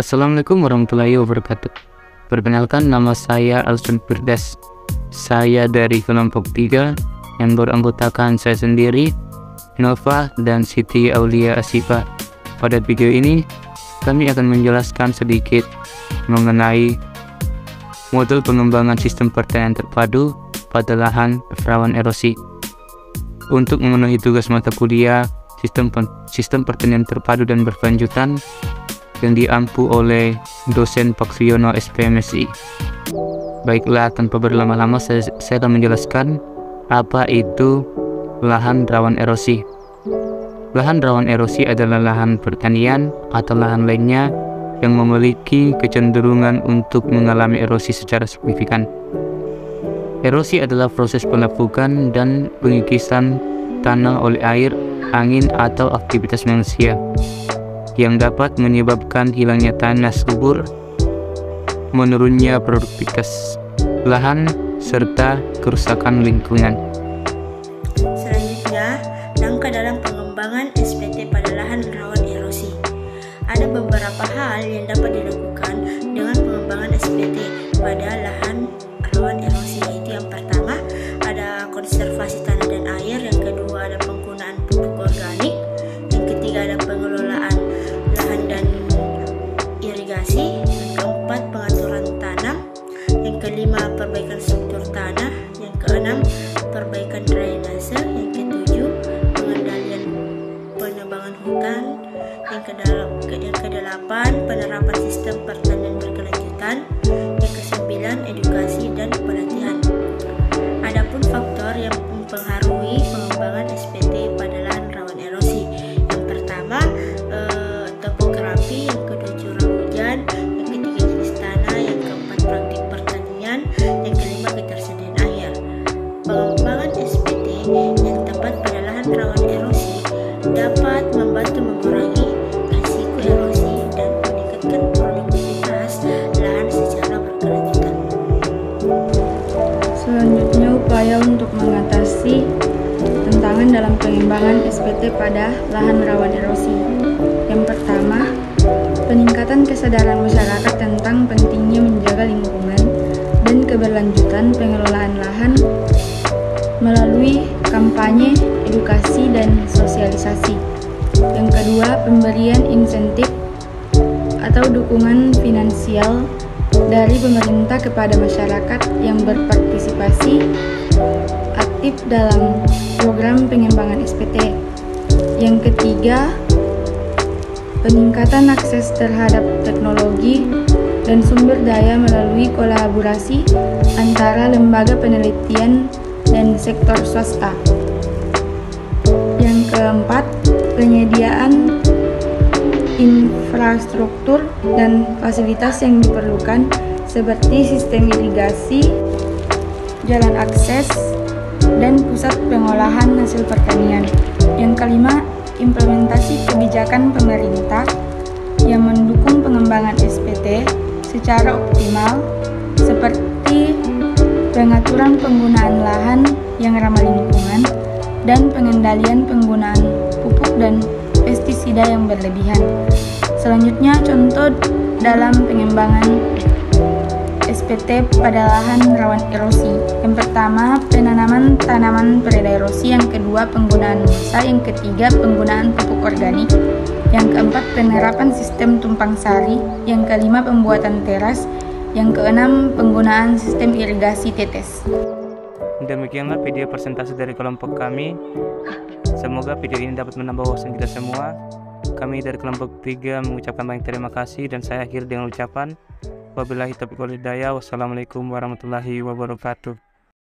Assalamualaikum warahmatullahi wabarakatuh. Perkenalkan, nama saya Alsun Firdas. Saya dari kelompok 3 yang beranggotakan saya sendiri, Nova dan Siti Aulia Asifa. Pada video ini, kami akan menjelaskan sedikit mengenai model pengembangan sistem pertanian terpadu pada lahan rawan erosi. Untuk memenuhi tugas mata kuliah sistem pertanian terpadu dan berkelanjutan yang diampu oleh dosen Pak Suyono SPMSI. Baiklah, tanpa berlama-lama saya akan menjelaskan apa itu lahan rawan erosi. Lahan rawan erosi adalah lahan pertanian atau lahan lainnya yang memiliki kecenderungan untuk mengalami erosi secara signifikan. Erosi adalah proses penumpukan dan pengikisan tanah oleh air, angin, atau aktivitas manusia yang dapat menyebabkan hilangnya tanah subur, menurunnya produktivitas lahan, serta kerusakan lingkungan. Selanjutnya, langkah dalam pengembangan SPT pada lahan rawan erosi. Ada beberapa hal yang dapat dilakukan dengan pengembangan SPT pada lahan rawan erosi, yaitu yang pertama ada konservasi tanah dan air, yang kedua ada penggunaan pupuk organik, yang ketiga ada pengelolaan lahan dan irigasi, yang keempat pengaturan tanam, yang kelima perbaikan struktur tanah, yang keenam perbaikan drainase, yang ketujuh pengendalian penebangan hutan, yang kedelapan penerapan sistem pertanian berkelanjutan, yang kesembilan edukasi dan pelatihan. Adapun faktor yang mempengaruhi pengembangan SPT pada lahan rawan erosi, yang pertama topografi, yang kedua curah hujan, yang ketiga jenis tanah, yang keempat praktik pertanian, yang kelima ketersediaan air. Pengembangan SPT yang tepat pada lahan rawan erosi dapat membantu mengurangi risiko erosi dan meningkatkan produktivitas lahan secara berkelanjutan. Selanjutnya, upaya untuk mengatasi tantangan dalam pengembangan SPT pada lahan rawan erosi. Yang pertama, peningkatan kesadaran masyarakat tentang pentingnya menjaga lingkungan dan keberlanjutan pengelolaan lahan melalui kampanye, edukasi, dan sosialisasi. Yang kedua, pemberian insentif atau dukungan finansial dari pemerintah kepada masyarakat yang berpartisipasi aktif dalam program pengembangan SPT. Yang ketiga, peningkatan akses terhadap teknologi dan sumber daya melalui kolaborasi antara lembaga penelitian dan sektor swasta. Yang keempat, penyediaan infrastruktur dan fasilitas yang diperlukan seperti sistem irigasi, jalan akses, dan pusat pengolahan hasil pertanian. Yang kelima, implementasi kebijakan pemerintah yang mendukung pengembangan SPT secara optimal, seperti pengaturan penggunaan lahan yang ramah lingkungan dan pengendalian penggunaan pupuk dan pestisida yang berlebihan. Selanjutnya, contoh dalam pengembangan SPT pada lahan rawan erosi. Yang pertama, penanaman tanaman pereda erosi, yang kedua penggunaan mulsa, yang ketiga penggunaan pupuk organik, yang keempat penerapan sistem tumpang sari, yang kelima pembuatan teras, yang keenam penggunaan sistem irigasi tetes. Demikianlah video presentasi dari kelompok kami. Semoga video ini dapat menambah wawasan kita semua. Kami dari kelompok 3 mengucapkan banyak terima kasih, dan saya akhiri dengan ucapan wabillahi taufiq wal hidayah. Wassalamualaikum warahmatullahi wabarakatuh.